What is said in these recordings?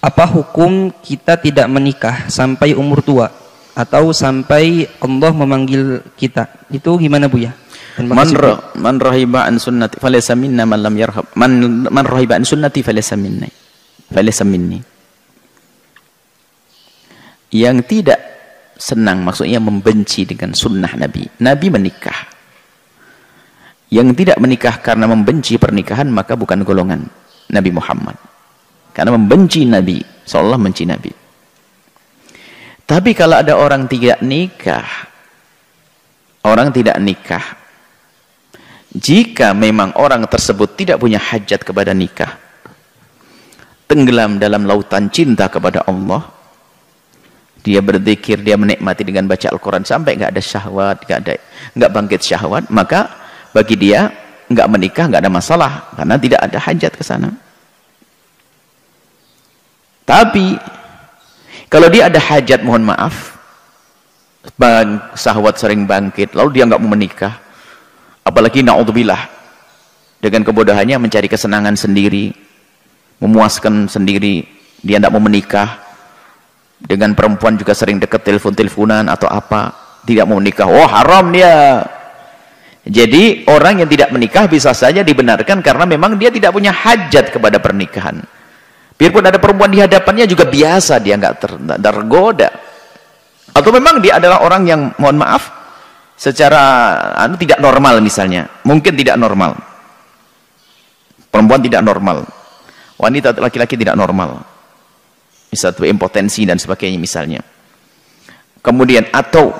apa hukum kita tidak menikah sampai umur tua atau sampai Allah memanggil kita? Itu gimana Buya? Man rahiba an sunnati falaysa minna man lam yarhab. Man rahiba an sunnati falaysa minni. Falaysa minni. Yang tidak senang, maksudnya membenci dengan sunnah Nabi. Nabi menikah. Yang tidak menikah karena membenci pernikahan, maka bukan golongan Nabi Muhammad. Karena membenci Nabi, seolah membenci Nabi. Tapi kalau ada orang tidak nikah, jika memang orang tersebut tidak punya hajat kepada nikah, tenggelam dalam lautan cinta kepada Allah, dia berzikir, dia menikmati dengan baca Al-Quran sampai nggak ada syahwat, nggak bangkit syahwat, maka bagi dia nggak menikah nggak ada masalah karena tidak ada hajat ke sana. Tapi kalau dia ada hajat, mohon maaf, syahwat sering bangkit, lalu dia nggak mau menikah, apalagi na'udzubillah dengan kebodohannya mencari kesenangan sendiri, memuaskan sendiri, dia tidak mau menikah, dengan perempuan juga sering dekat telepon-teleponan atau apa, tidak mau menikah, oh haram dia. Jadi orang yang tidak menikah bisa saja dibenarkan karena memang dia tidak punya hajat kepada pernikahan. Biarpun ada perempuan di hadapannya juga biasa, dia nggak tergoda. Atau memang dia adalah orang yang, mohon maaf, secara tidak normal misalnya. Mungkin tidak normal. Perempuan tidak normal. Wanita, laki-laki tidak normal. Misalnya impotensi dan sebagainya misalnya. Kemudian, atau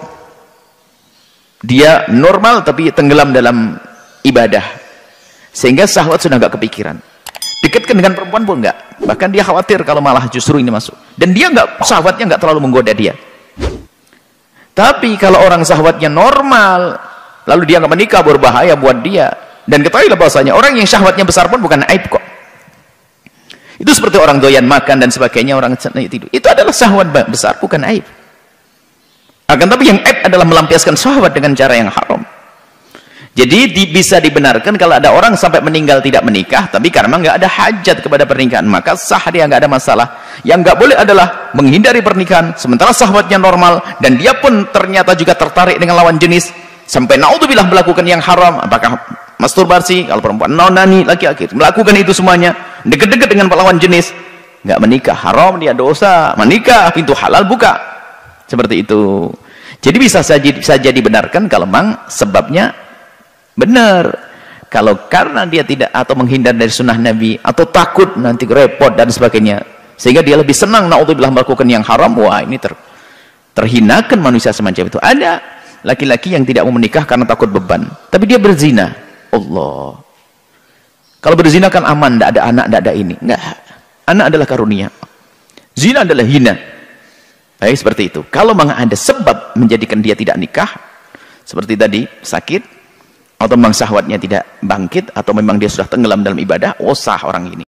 dia normal tapi tenggelam dalam ibadah. Sehingga syahwat sudah nggak kepikiran. Dekatkan dengan perempuan pun enggak, bahkan dia khawatir kalau malah justru ini masuk, dan dia enggak, syahwatnya enggak terlalu menggoda dia. Tapi kalau orang syahwatnya normal lalu dia enggak menikah, berbahaya buat dia. Dan ketahuilah bahwasanya orang yang syahwatnya besar pun bukan aib kok. Itu seperti orang doyan makan dan sebagainya, orang tidur, itu adalah syahwat besar, bukan aib. Akan tapi yang aib adalah melampiaskan syahwat dengan cara yang haram. Jadi bisa dibenarkan kalau ada orang sampai meninggal tidak menikah, tapi karena nggak ada hajat kepada pernikahan, maka sah dia, nggak ada masalah. Yang nggak boleh adalah menghindari pernikahan, sementara syahwatnya normal, dan dia pun ternyata juga tertarik dengan lawan jenis, sampai naudzubillah melakukan yang haram, apakah masturbasi, kalau perempuan nonani, laki-laki melakukan itu semuanya, deket-deket dengan lawan jenis, nggak menikah, haram dia, dosa. Menikah, pintu halal buka. Seperti itu. Jadi bisa saja dibenarkan kalau memang sebabnya benar. Kalau karena dia tidak atau menghindar dari sunnah Nabi atau takut nanti repot dan sebagainya, sehingga dia lebih senang naudzubillah melakukan yang haram, wah ini terhinakan manusia semacam itu. Ada laki-laki yang tidak mau menikah karena takut beban, tapi dia berzina. Allah, kalau berzina kan aman, tidak ada anak, tidak ada ini. Enggak, anak adalah karunia, zina adalah hina. Baik, seperti itu. Kalau memang ada sebab menjadikan dia tidak nikah, seperti tadi sakit, atau memang syahwatnya tidak bangkit, atau memang dia sudah tenggelam dalam ibadah, oh sah orang ini.